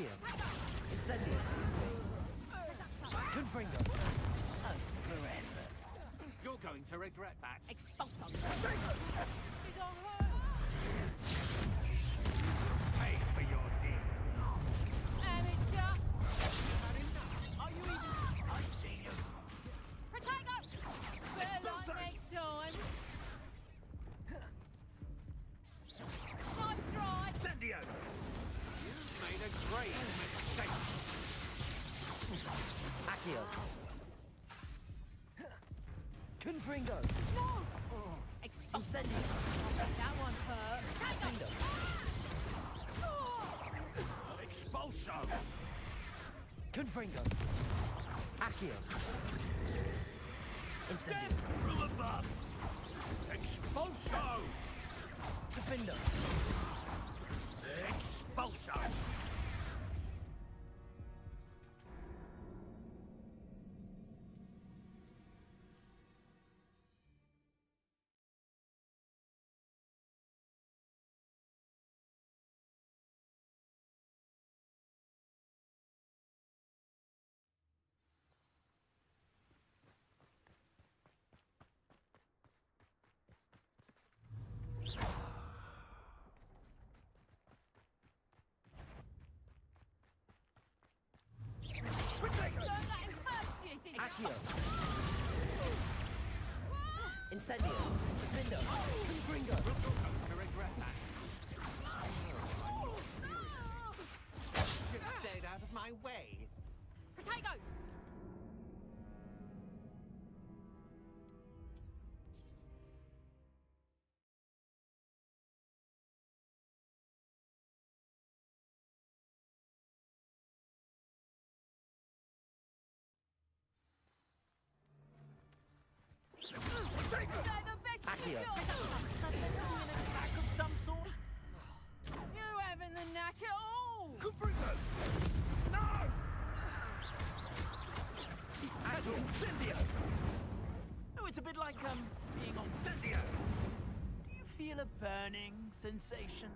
Accio. Incendio. Confringo. Oh, forever. You're going to regret that. Expulso. Pay for your deed. Amateur. Are you even... I've seen you. Protego. Better luck next time. Nice try. Incendio! You made a great mistake. Accio. Confringo. No. Expulso. Incendio. That one hurt. Defendo. Expulso! Confringo. Accio. Incendio. Step from above! Expulso! Defendo. Expulso! Don't let him first, you did. Accio. Incendio. Defendo. Confringo. You're going to regret that. Should have stayed out of my way. Protego. Accio. Attack of some sort? You having the knack at all? Confringo! No! Accio. Incendio. Oh, it's a bit like, being on... Incendio! Do you feel a burning sensation?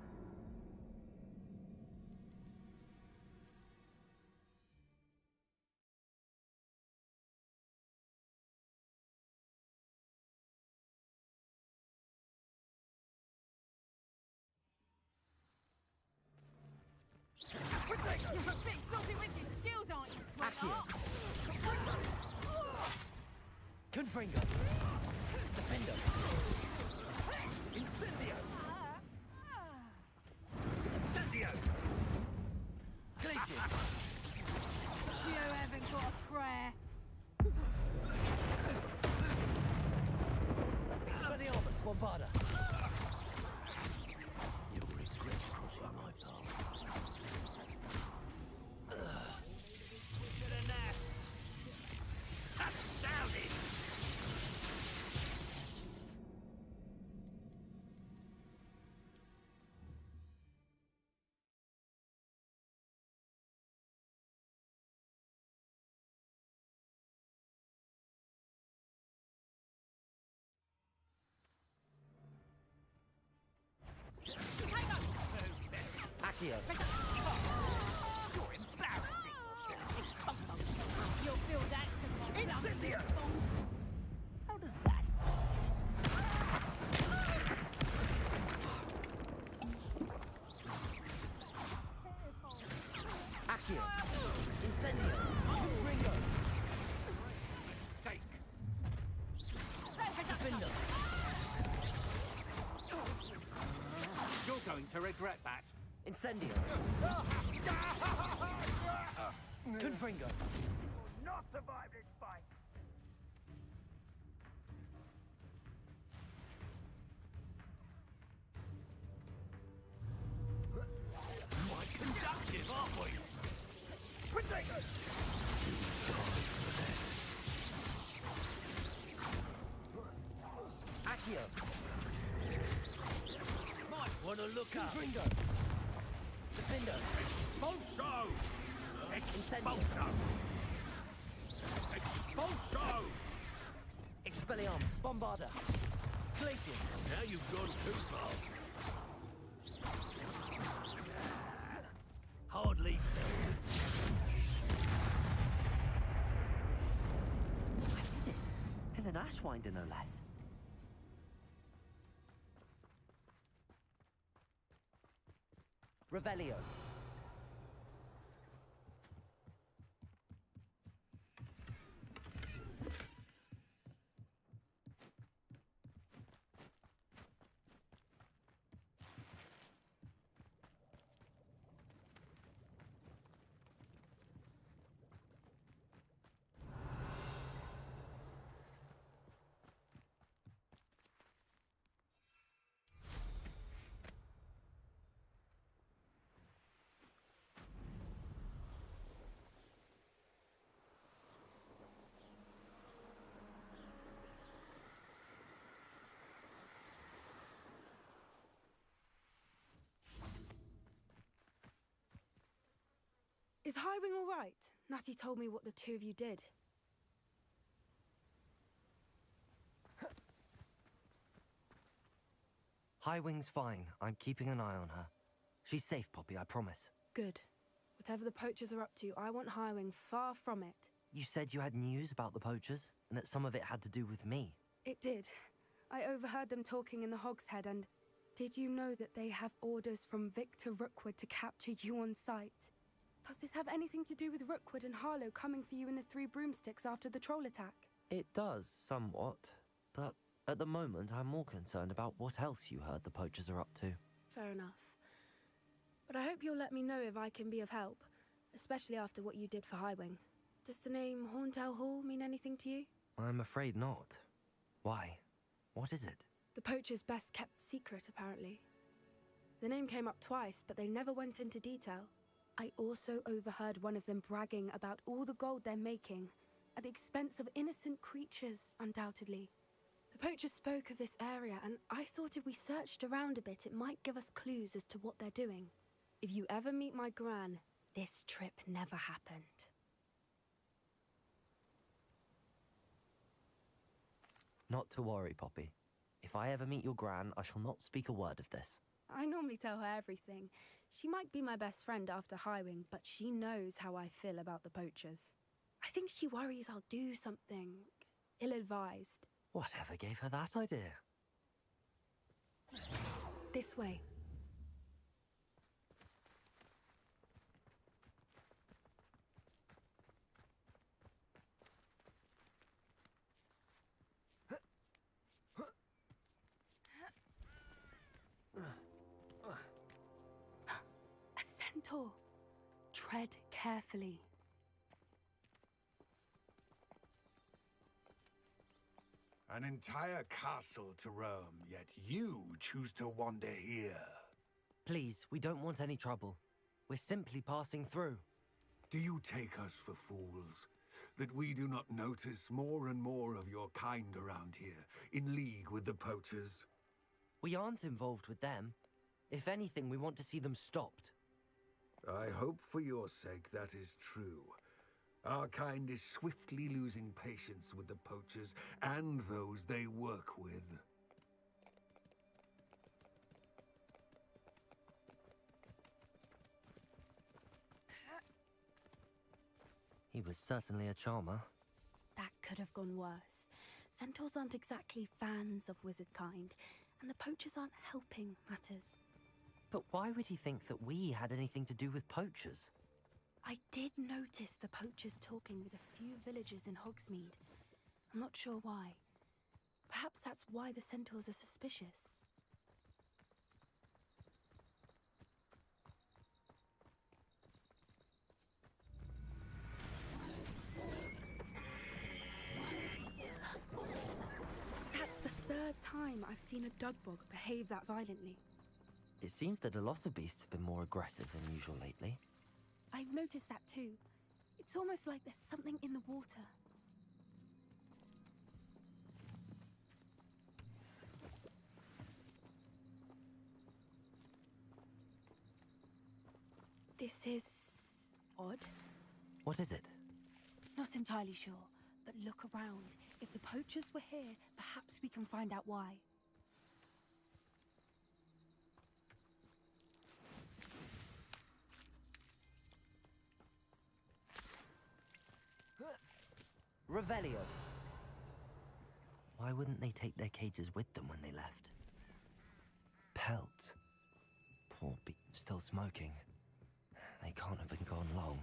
You're a bit filthy with your skills, aren't you, sweetheart? Confringo. Defendo. Incendio. Incendio! Glacius. You haven't got a prayer. Expelliarmus. Bombarda. You'll regret crossing my path. Astounding! Accio. You're embarrassing yourself. You'll feel that tomorrow. Incendio! How does that... Accio. Incendio. Confringo. Mistake. Defendo. You're going to regret that. Incendio. Confringo. Not survive this fight. Quite conductive, aren't we? Protego! Accio. Might want to look up. Confringo. Defendo. Expulso! Incendio. Expulso! Expulso! Expelliarmus. Bombarda. Glacius. Now you've gone too far. Hardly fair. Ashwinder, no less. Revelio. Is Highwing all right? Natty told me what the two of you did. Highwing's fine. I'm keeping an eye on her. She's safe, Poppy, I promise. Good. Whatever the poachers are up to, I want Highwing far from it. You said you had news about the poachers, and that some of it had to do with me. It did. I overheard them talking in the Hogshead, and did you know that they have orders from Victor Rookwood to capture you on sight? Does this have anything to do with Rookwood and Harlow coming for you in the Three Broomsticks after the troll attack? It does, somewhat. But at the moment, I'm more concerned about what else you heard the poachers are up to. Fair enough. But I hope you'll let me know if I can be of help, especially after what you did for Highwing. Does the name Horntail Hall mean anything to you? I'm afraid not. Why? What is it? The poachers' best kept secret, apparently. The name came up twice, but they never went into detail. I also overheard one of them bragging about all the gold they're making, at the expense of innocent creatures, undoubtedly. The poachers spoke of this area, and I thought if we searched around a bit, it might give us clues as to what they're doing. If you ever meet my gran, this trip never happened. Not to worry, Poppy. If I ever meet your gran, I shall not speak a word of this. I normally tell her everything. She might be my best friend after Highwing, but she knows how I feel about the poachers. I think she worries I'll do something ill-advised. Whatever gave her that idea? This way. A centaur. Tread carefully. An entire castle to roam, yet you choose to wander here. Please, we don't want any trouble. We're simply passing through. Do you take us for fools? That we do not notice more and more of your kind around here, in league with the poachers? We aren't involved with them. If anything, we want to see them stopped. I hope for your sake that is true. Our kind is swiftly losing patience with the poachers and those they work with. He was certainly a charmer. That could have gone worse. Centaurs aren't exactly fans of wizard kind, and the poachers aren't helping matters. But why would he think that we had anything to do with poachers? I did notice the poachers talking with a few villagers in Hogsmeade. I'm not sure why. Perhaps that's why the centaurs are suspicious. That's the third time I've seen a dugbog behave that violently. It seems that a lot of beasts have been more aggressive than usual lately. I've noticed that too. It's almost like there's something in the water. This is odd. What is it? Not entirely sure, but look around. If the poachers were here, perhaps we can find out why. Revelio. Why wouldn't they take their cages with them when they left? Pelts. Poor still smoking. They can't have been gone long.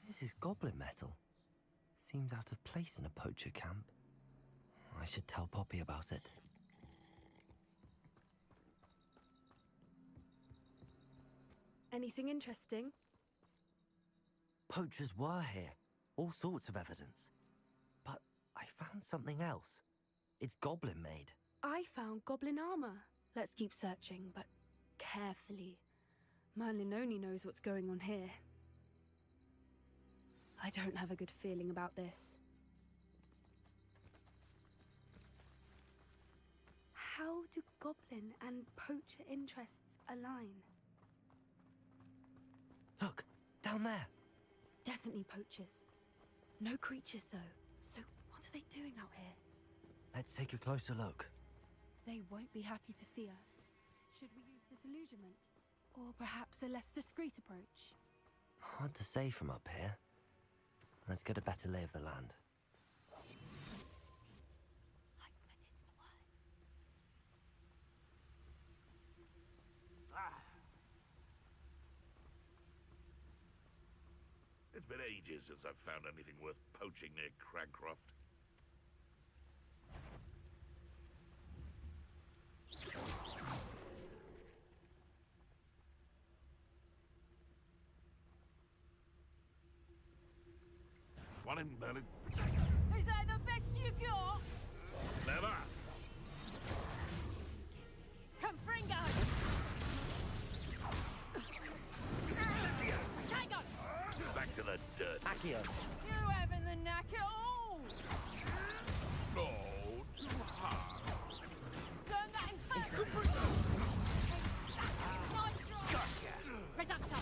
This is goblin metal. Seems out of place in a poacher camp. I should tell Poppy about it. Anything interesting? Poachers were here. All sorts of evidence. But I found something else. It's goblin made. I found goblin armor. Let's keep searching, but carefully. Merlin only knows what's going on here. I don't have a good feeling about this. How do goblin and poacher interests align? Look, down there. Definitely poachers. No creatures, though. So what are they doing out here? Let's take a closer look. They won't be happy to see us. Should we use disillusionment? Or perhaps a less discreet approach? Hard to say from up here. Let's get a better lay of the land. It's been ages since I've found anything worth poaching near Cragcroft. One in Merlin. Is that the best you got? Never! Confringo! Tango! Back to the dirt. Accio! You having the knack at all? No, too hard. Learn that in fact. Nice try. Reducto.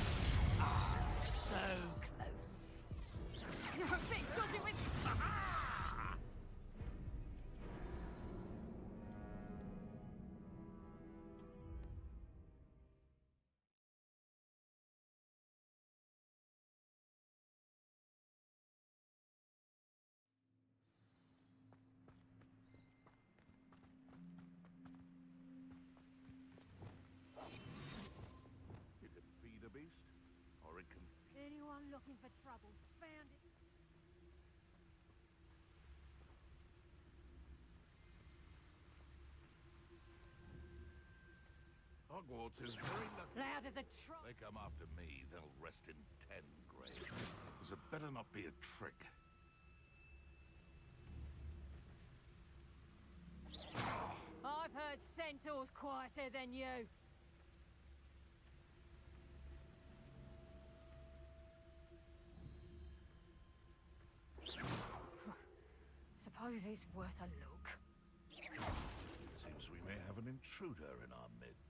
So close. You're a bit dodgy with... You can feed a beast, or it can... Anyone looking for troubles found it. Hogwarts is very lucky. Loud as a trot. They come after me, they'll rest in 10 graves. This had better not be a trick. I've heard centaurs quieter than you. Suppose it's worth a look. Seems we may have an intruder in our midst.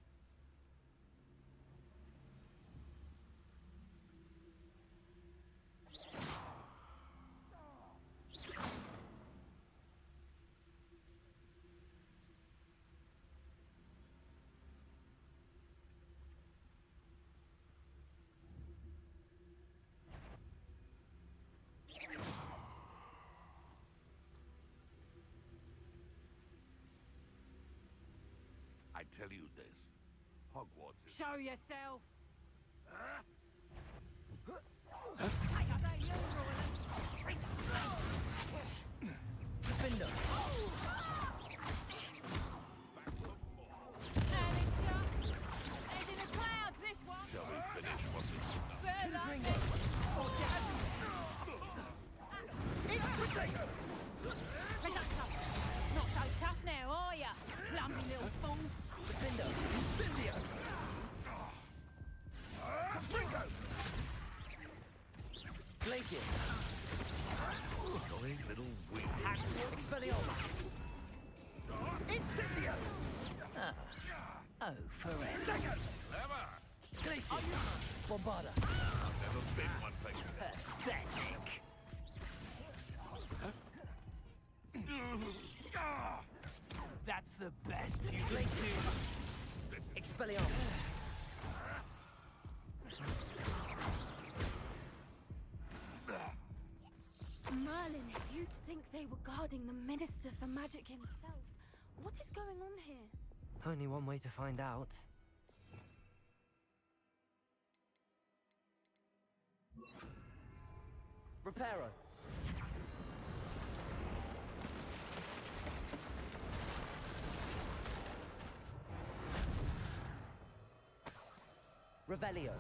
I tell you this, Hogwarts is... Show yourself. I say you, Roland. Defender! And it's head in the clouds, this one. Shall we finish what this is enough? Bear luck. Reducto. Not so tough now, are ya? Clumsy little fool. Defender! Incendio! Glacius! Annoying little weed. Expelliarmus! Incendio! Oh, forever. Clever! Glacius! Bombarda! Never been one thing. That's the best you can do. Expelliarmus. Merlin, you'd think they were guarding the Minister for Magic himself. What is going on here? Only one way to find out. Reparo. Revelio.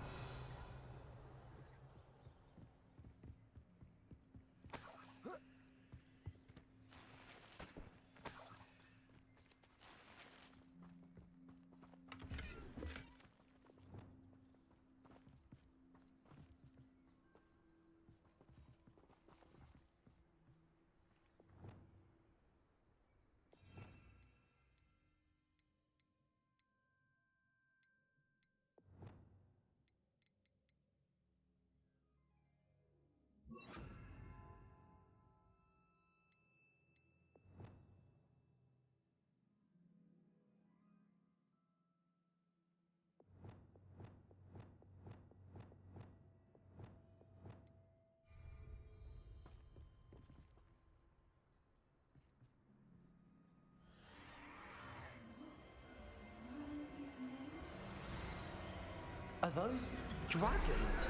Are those dragons?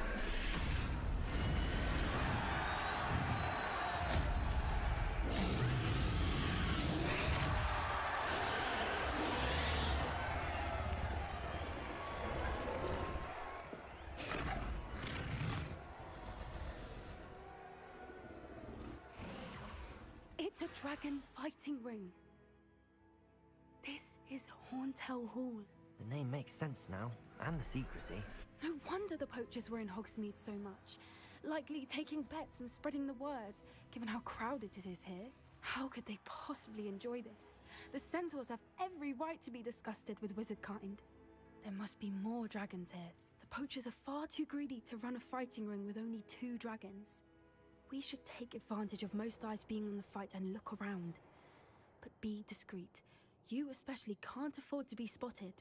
It's a dragon fighting ring. This is Horntail Hall. The name makes sense now, and the secrecy. No wonder the poachers were in Hogsmeade so much. Likely taking bets and spreading the word, given how crowded it is here. How could they possibly enjoy this? The centaurs have every right to be disgusted with wizard kind. There must be more dragons here. The poachers are far too greedy to run a fighting ring with only 2 dragons. We should take advantage of most eyes being on the fight and look around. But be discreet. You especially can't afford to be spotted.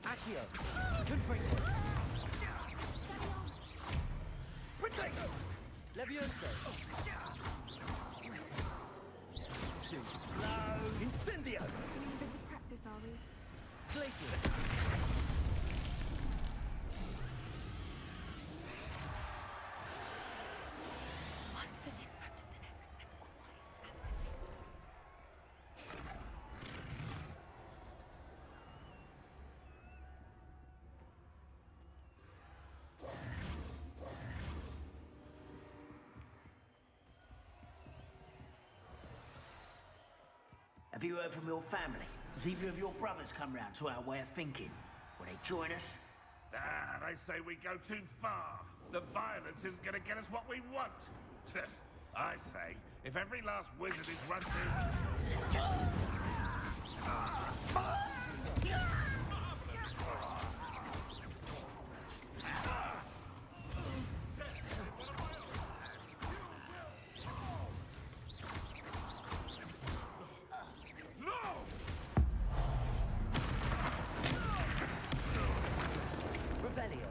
Accio. Confringo. Quickly! Levioso. Too slow. Incendio! Doing a bit of practice, are we? Glacier. One foot in front of the next and quiet as the Have you heard from your family? Has either of your brothers come round to our way of thinking? Will they join us? Ah, they say we go too far. The violence isn't going to get us what we want. I say, if every last wizard is run through... Revelio.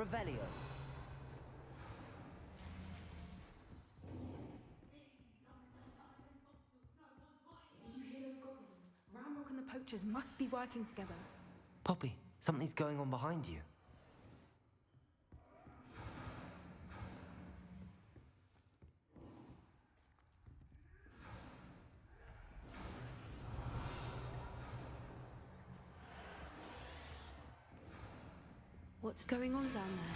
Revelio. Did you hear those goblins? Ramrock and the poachers must be working together. Poppy, something's going on behind you. What's going on down there?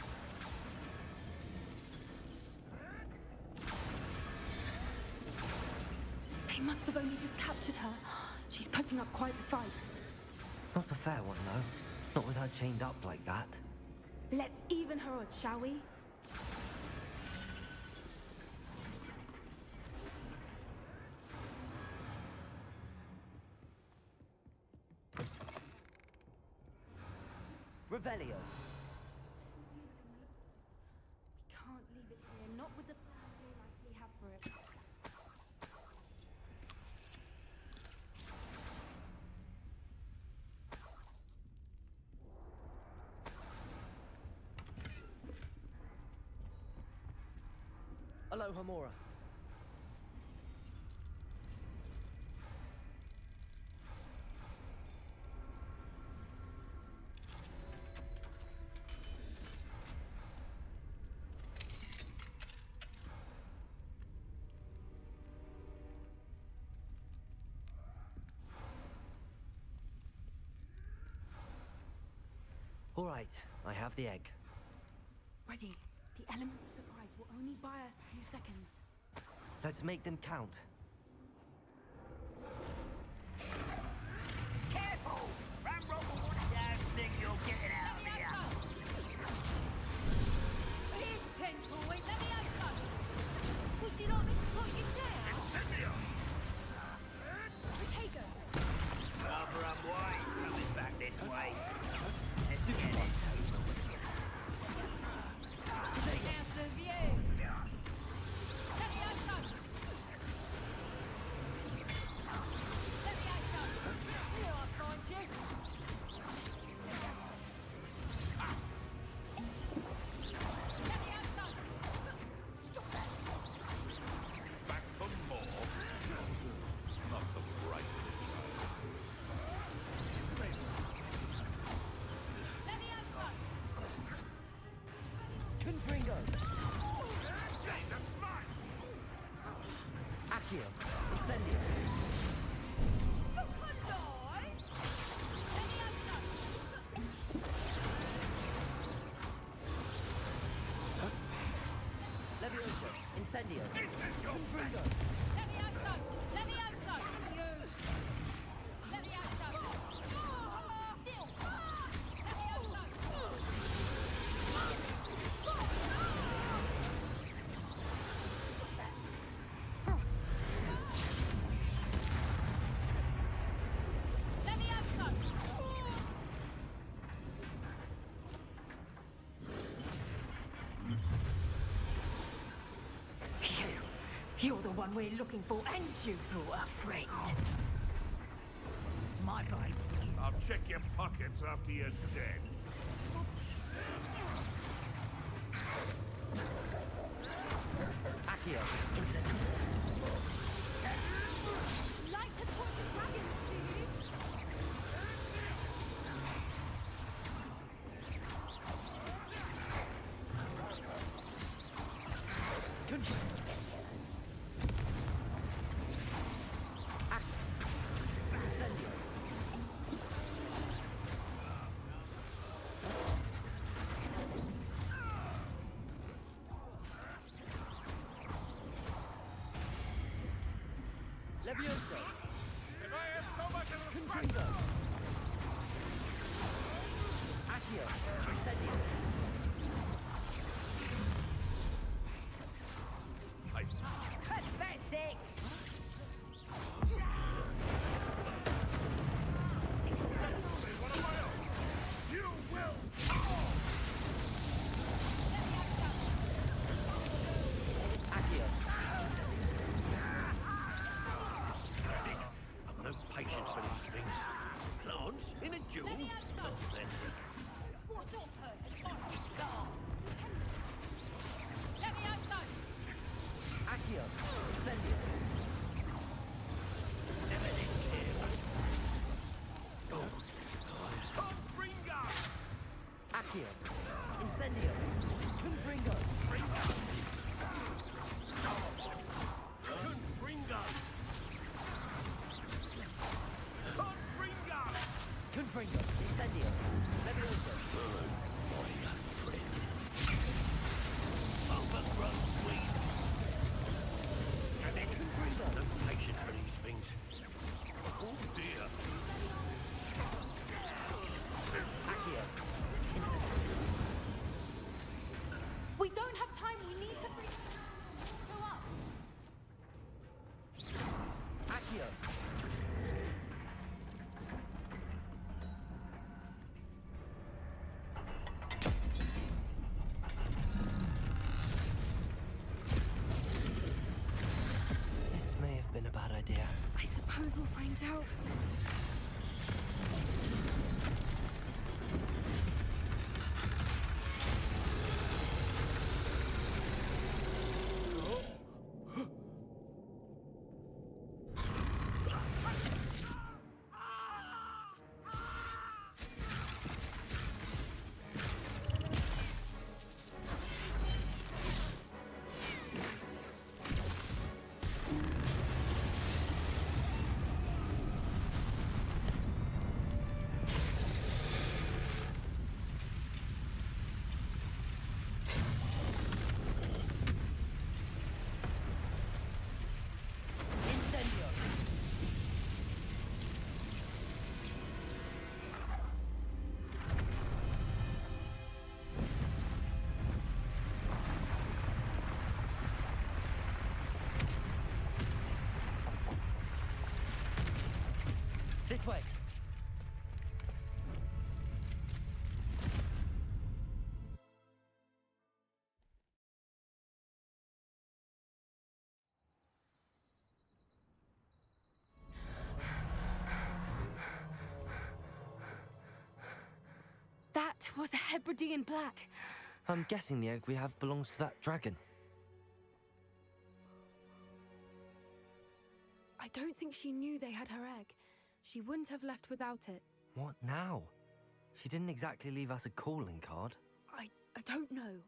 They must have only just captured her. She's putting up quite the fight. Not a fair one, though. Not with her chained up like that. Let's even her odds, shall we? Revelio. We can't leave it here, not with the plan we likely have for it. Aloha, Mora. All right, I have the egg. Ready. The element of surprise will only buy us a few seconds. Let's make them count. Careful! Ramrock will want to think you're getting out of here. Here's 10 for a week. Let me open. Would you like me to put you down? Protego! Rather unwise coming back this way. Let's get this over with. House of you. Let me open. Let me open. Here I find you. Let me open. Stop that. Back for more? Not the brightest child. Let me open. Confringo. Accio. Incendio. Stop and die. Let me open. Levioso. Incendio. Confringo. Let me open. Let me open. You. Let me open. Deal. Let me open. Let me open. You're the one we're looking for, and you brought a friend. My bite. I'll check your pockets after you're dead. Accio. Incendio. Like to torture dragons, do you? Confringo. Incendio. Levioso. If I had so much of a Confringo. Accio. Incendio. Pathetic! You will! Accio. Incendio. I've no patience for these things. Plants in a duel? Pathetic. What sort Confringo, Incendio, Levioso. Overgrown weed. Can it no patience for these things? Oh dear. Accio, Incendio. We don't have time. We need to go up. Accio. This may have been a bad idea. I suppose we'll find out. Incendio. This way. That was a Hebridean black. I'm guessing the egg we have belongs to that dragon. I don't think she knew they had her egg. She wouldn't have left without it. What now? She didn't exactly leave us a calling card. I don't know.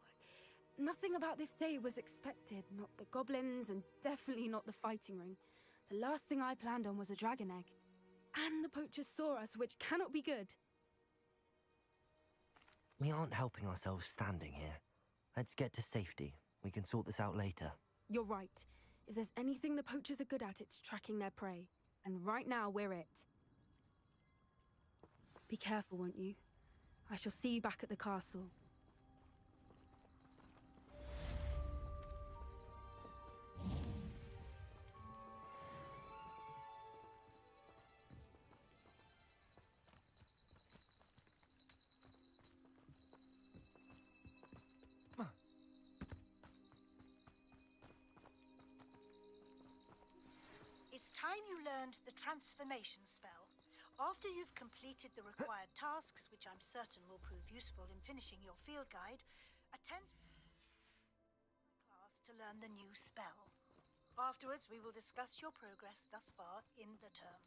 Nothing about this day was expected. Not the goblins, and definitely not the fighting ring. The last thing I planned on was a dragon egg. And the poachers saw us, which cannot be good. We aren't helping ourselves standing here. Let's get to safety. We can sort this out later. You're right. If there's anything the poachers are good at, it's tracking their prey. And right now, we're it. Be careful, won't you? I shall see you back at the castle. It's time you learned the transformation spell. After you've completed the required tasks, which I'm certain will prove useful in finishing your field guide, attend class to learn the new spell. Afterwards, we will discuss your progress thus far in the term.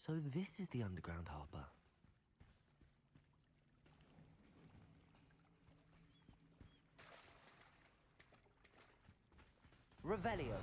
So this is the underground harbour. Revelio.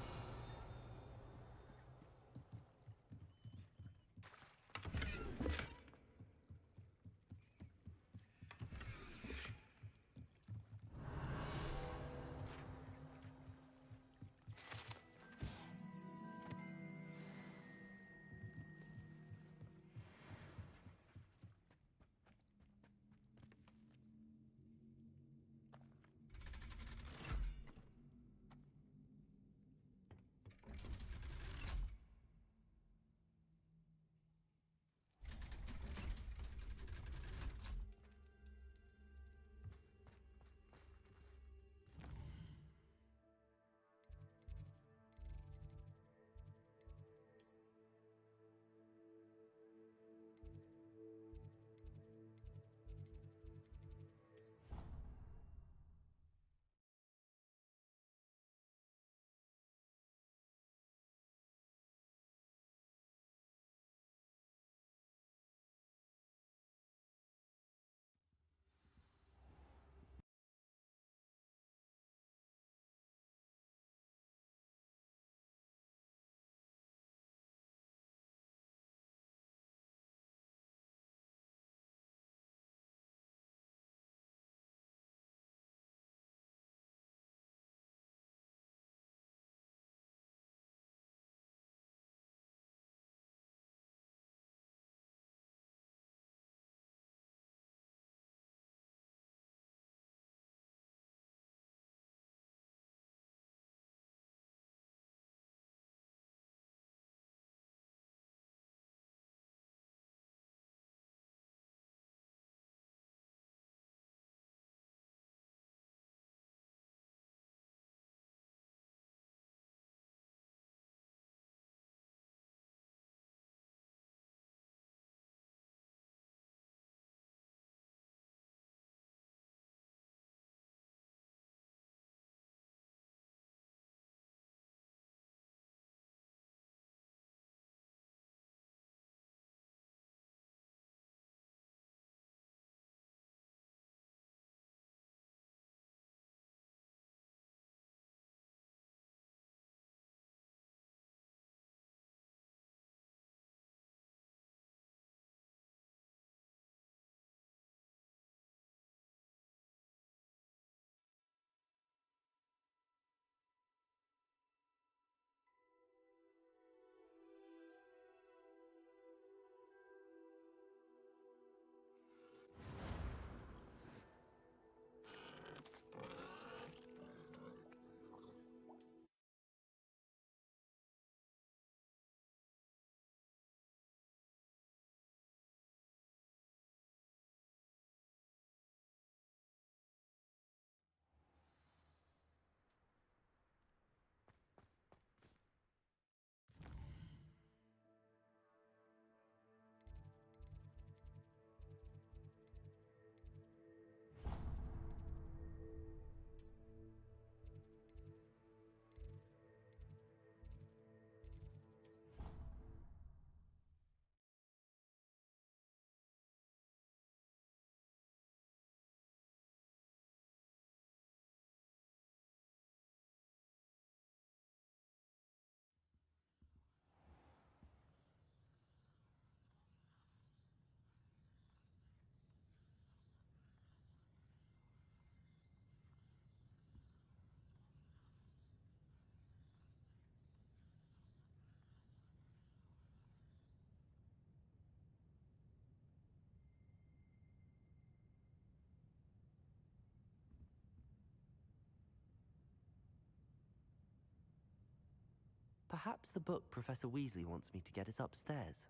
Perhaps the book Professor Weasley wants me to get is upstairs.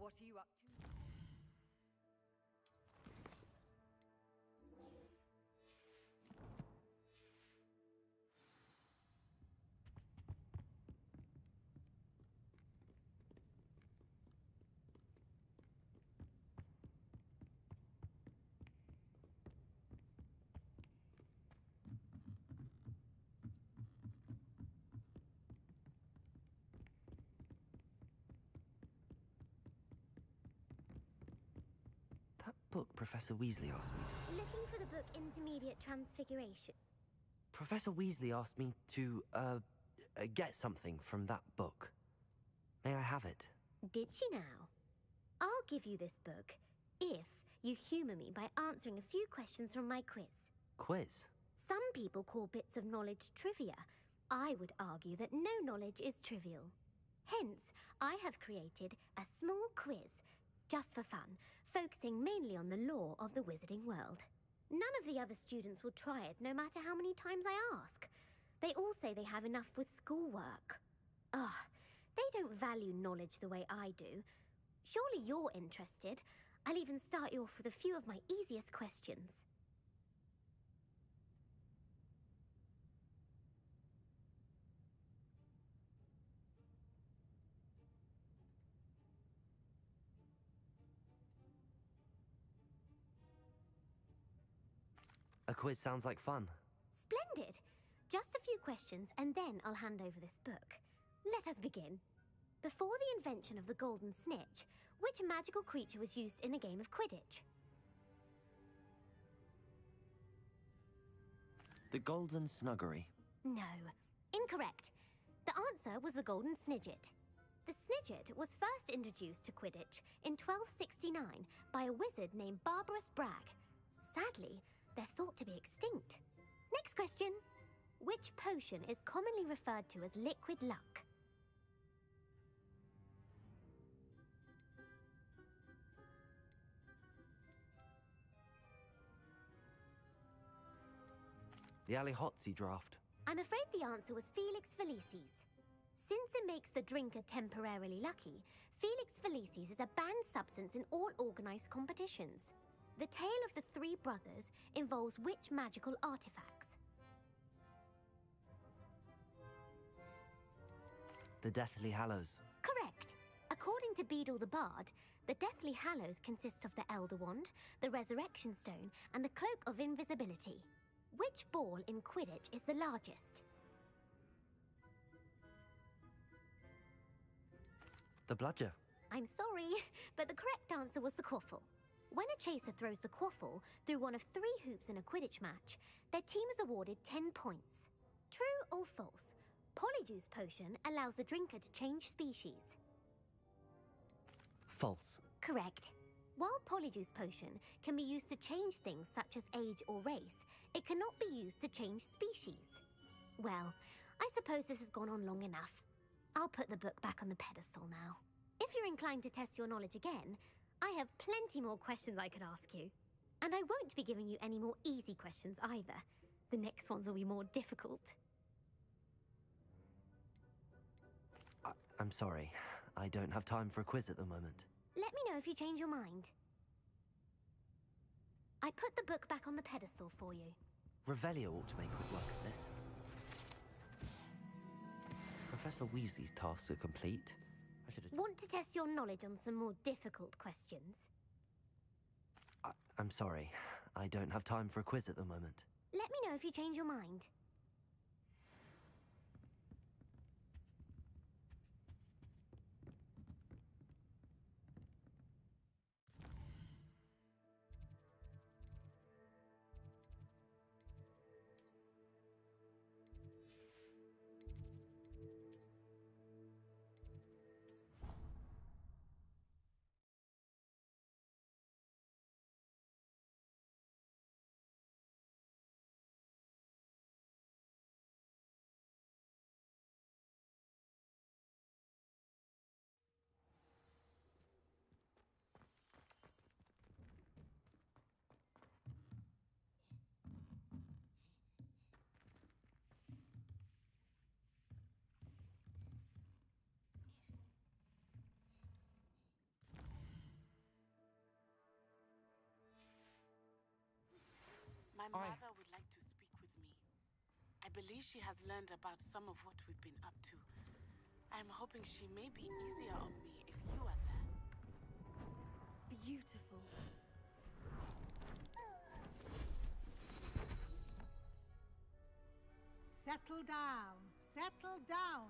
What are you up to? That book Professor Weasley asked me to... Looking for the book Intermediate Transfiguration. Professor Weasley asked me to, get something from that book. May I have it? Did she now? I'll give you this book if you humour me by answering a few questions from my quiz. Quiz? Some people call bits of knowledge trivia. I would argue that no knowledge is trivial. Hence, I have created a small quiz, just for fun, focusing mainly on the lore of the wizarding world. None of the other students will try it, no matter how many times I ask. They all say they have enough with schoolwork. Ugh, they don't value knowledge the way I do. Surely you're interested. I'll even start you off with a few of my easiest questions. A quiz sounds like fun. Splendid! Just a few questions, and then I'll hand over this book. Let us begin. Before the invention of the golden snitch, which magical creature was used in a game of Quidditch? The Golden Snuggery. No, incorrect. The answer was the golden snidget. The snidget was first introduced to Quidditch in 1269 by a wizard named Barbarous Bragg. Sadly, they're thought to be extinct. Next question. Which potion is commonly referred to as liquid luck? The Allihotzi draft. I'm afraid the answer was Felix Felicis. Since it makes the drinker temporarily lucky, Felix Felicis is a banned substance in all organized competitions. The tale of the three brothers involves which magical artifacts? The Deathly Hallows. Correct. According to Beedle the Bard, the Deathly Hallows consists of the Elder Wand, the Resurrection Stone, and the Cloak of Invisibility. Which ball in Quidditch is the largest? The Bludger. I'm sorry, but the correct answer was the Quaffle. When a chaser throws the Quaffle through one of 3 hoops in a Quidditch match, their team is awarded 10 points. True or false? Polyjuice Potion allows the drinker to change species. False. Correct. While Polyjuice Potion can be used to change things such as age or race, it cannot be used to change species. Well, I suppose this has gone on long enough. I'll put the book back on the pedestal now. If you're inclined to test your knowledge again, I have plenty more questions I could ask you. And I won't be giving you any more easy questions either. The next ones will be more difficult. I'm sorry. I don't have time for a quiz at the moment. Let me know if you change your mind. I put the book back on the pedestal for you. Revelio ought to make quick work of this. Professor Weasley's tasks are complete. I should have... Want to test your knowledge on some more difficult questions? I'm sorry. I don't have time for a quiz at the moment. Let me know if you change your mind. My mother would like to speak with me. I believe she has learned about some of what we've been up to. I'm hoping she may be easier on me if you are there. Beautiful. Settle down. Settle down.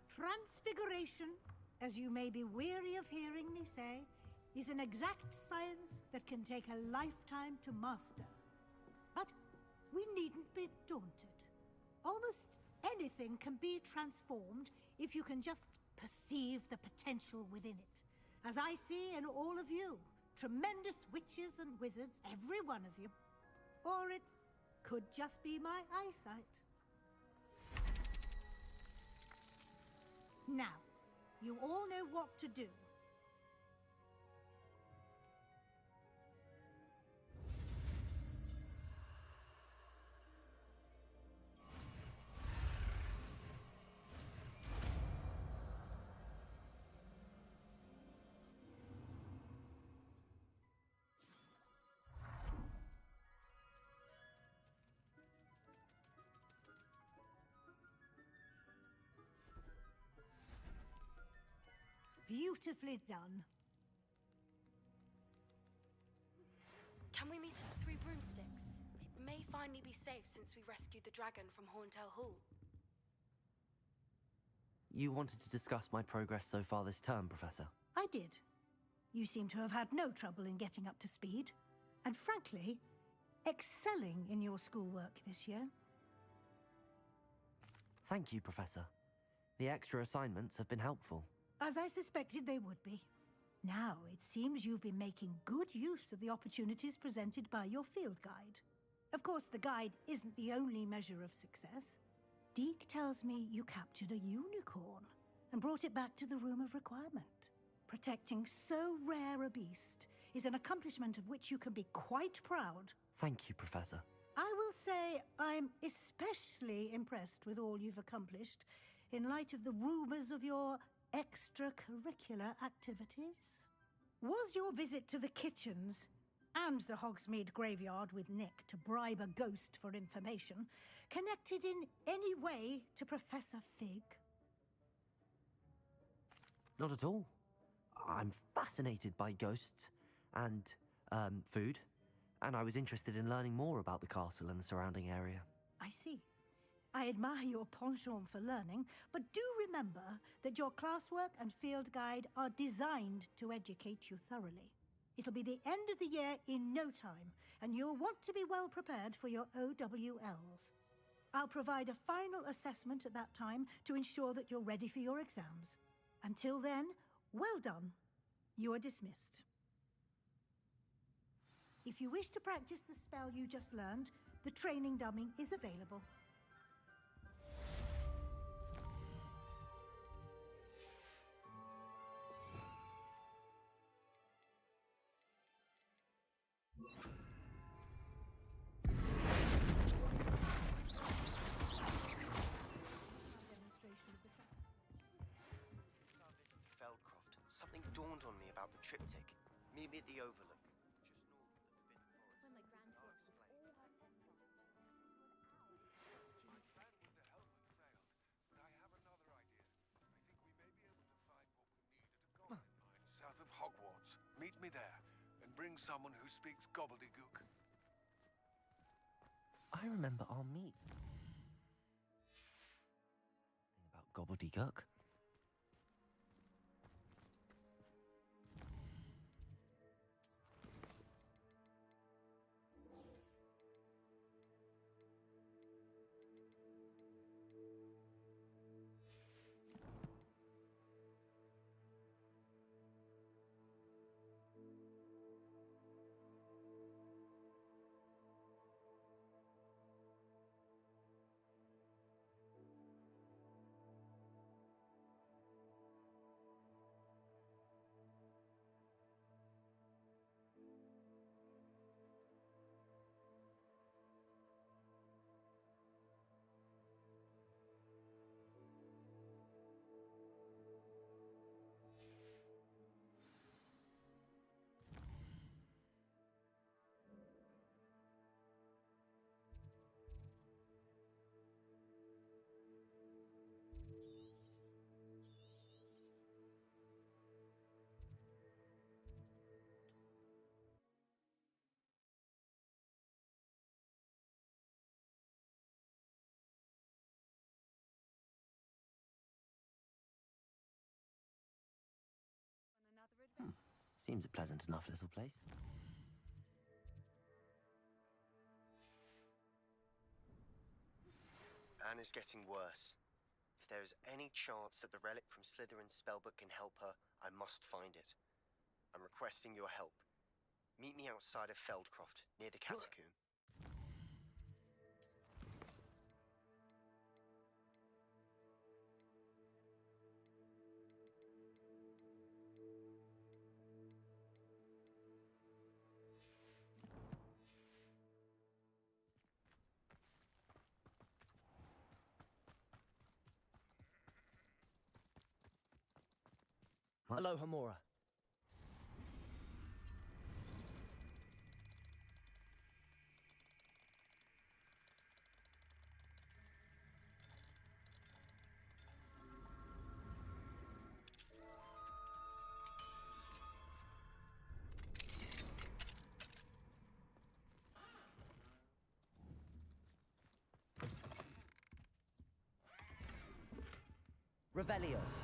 Transfiguration, as you may be weary of hearing me say, is an exact science that can take a lifetime to master. But we needn't be daunted. Almost anything can be transformed if you can just perceive the potential within it. As I see in all of you, tremendous witches and wizards, every one of you. Or it could just be my eyesight. Now, you all know what to do. Beautifully done. Can we meet at the Three Broomsticks? It may finally be safe since we rescued the dragon from Horntail Hall. You wanted to discuss my progress so far this term, Professor? I did. You seem to have had no trouble in getting up to speed. And frankly, excelling in your schoolwork this year. Thank you, Professor. The extra assignments have been helpful. As I suspected they would be. Now, it seems you've been making good use of the opportunities presented by your field guide. Of course, the guide isn't the only measure of success. Deke tells me you captured a unicorn and brought it back to the Room of Requirement. Protecting so rare a beast is an accomplishment of which you can be quite proud. Thank you, Professor. I will say I'm especially impressed with all you've accomplished in light of the rumors of your extracurricular activities. Was your visit to the kitchens and the Hogsmeade graveyard with Nick to bribe a ghost for information connected in any way to Professor Fig? Not at all. I'm fascinated by ghosts and, food, and I was interested in learning more about the castle and the surrounding area. I see. I admire your penchant for learning, but do remember that your classwork and field guide are designed to educate you thoroughly. It'll be the end of the year in no time, and you'll want to be well prepared for your OWLs. I'll provide a final assessment at that time to ensure that you're ready for your exams. Until then, well done. You are dismissed. If you wish to practice the spell you just learned, the training dummy is available. Something dawned on me about the triptych. Meet me at the Overlook, just north of the Forbidden Forest. When my grandkids did all her test runs. My plan with the helmet failed, but I have another idea. I think we may be able to find what we need at a gold mine south of Hogwarts. Meet me there, and bring someone who speaks gobbledygook. I remember our meet. Thing about gobbledygook. Seems a pleasant enough little place. Anna's getting worse. If there is any chance that the relic from Slytherin's spellbook can help her, I must find it. I'm requesting your help. Meet me outside of Feldcroft, near the catacomb. Hello, Hamora. Revelio.